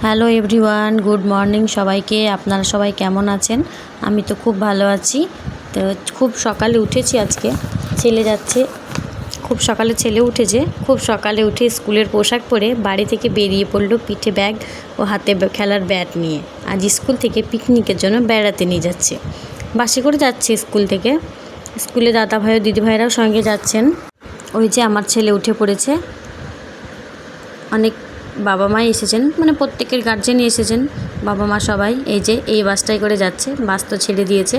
Hello everyone, good morning সবাইকে। আপনারা সবাই কেমন আছেন? আমি তো খুব ভালো আছি। তো খুব সকালে উঠেছি আজকে। ছেলে যাচ্ছে, খুব সকালে ছেলে উঠেছে। খুব সকালে উঠে স্কুলের পোশাক পরে বাড়ি থেকে বেরিয়ে পড়লো, পিঠে ব্যাগ ও হাতে খেলার ব্যাট নিয়ে। আজ স্কুল থেকে পিকনিকের জন্য বেড়াতে নিয়ে যাচ্ছে। বাসে করে যাচ্ছে স্কুল থেকে। স্কুলে দাদা ভাই ও দিদি ভাইরাও সঙ্গে যাচ্ছেন। ওই যে আমার ছেলে উঠে পড়েছে। অনেক বাবা মাই এসেছেন, মানে প্রত্যেকের গার্জেনই এসেছেন, বাবা মা সবাই। এই যে এই বাসটাই করে যাচ্ছে, বাস তো ছেড়ে দিয়েছে।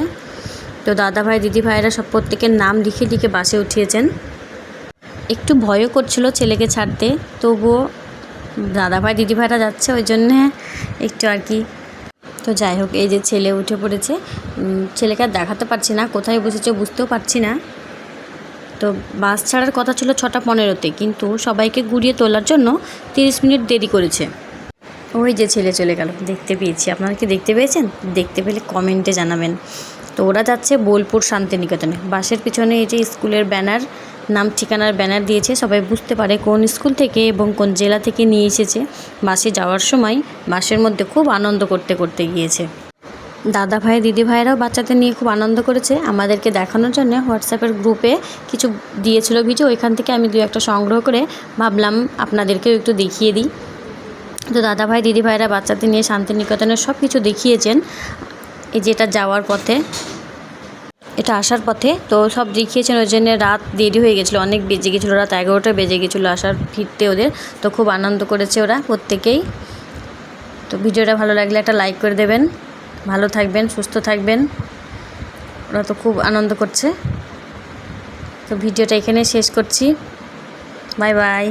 তো দাদা ভাই দিদি ভাইরা সব প্রত্যেকের নাম লিখে লিখে বাসে উঠিয়েছেন। একটু ভয়ও করছিল ছেলেকে ছাড়তে, তবুও দাদা ভাই দিদি ভাইরা যাচ্ছে ওই জন্যে একটু আর কি। তো যাই হোক, এই যে ছেলে উঠে পড়েছে। ছেলেকে আর দেখাতে পারছি না, কোথায় বসেছে বুঝতেও পারছি না। তো বাস ছাড়ার কথা ছিল 6:15-তে, কিন্তু সবাইকে ঘুরিয়ে তোলার জন্য 30 মিনিট দেরি করেছে। ওই যে ছেলে চলে গেল, দেখতে পেয়েছি। আপনারা কি দেখতে পেয়েছেন? দেখতে পেলে কমেন্টে জানাবেন। তো ওরা যাচ্ছে বোলপুর শান্তিনিকেতনে। বাসের পিছনে এই যে স্কুলের ব্যানার, নাম ঠিকানার ব্যানার দিয়েছে, সবাই বুঝতে পারে কোন স্কুল থেকে এবং কোন জেলা থেকে নিয়ে এসেছে। বাসে যাওয়ার সময় বাসের মধ্যে খুব আনন্দ করতে করতে গিয়েছে। দাদা ভাই দিদি ভাইরাও বাচ্চাদের নিয়ে খুব আনন্দ করেছে। আমাদেরকে দেখানোর জন্য হোয়াটসঅ্যাপের গ্রুপে কিছু দিয়েছিল ভিডিও, ওইখান থেকে আমি 2-1টা সংগ্রহ করে ভাবলাম আপনাদেরকেও একটু দেখিয়ে দিই। তো দাদা ভাই দিদি ভাইরা বাচ্চাদের নিয়ে শান্তিনিকেতনের সব কিছু দেখিয়েছেন। এই যে এটা যাওয়ার পথে, এটা আসার পথে, তো সব দেখিয়েছেন। ওই জন্য রাত দেরি হয়ে গেছিলো, অনেক বেজে গেছিলো, রাত 11টা বেজে গেছিলো আসার ফিরতে ওদের। তো খুব আনন্দ করেছে ওরা প্রত্যেকেই। তো ভিডিওটা ভালো লাগলে একটা লাইক করে দেবেন। ভালো থাকবেন, সুস্থ থাকবেন। ওরা তো খুব আনন্দ করছে। তো ভিডিওটা এখানে শেষ করছি। Bye bye.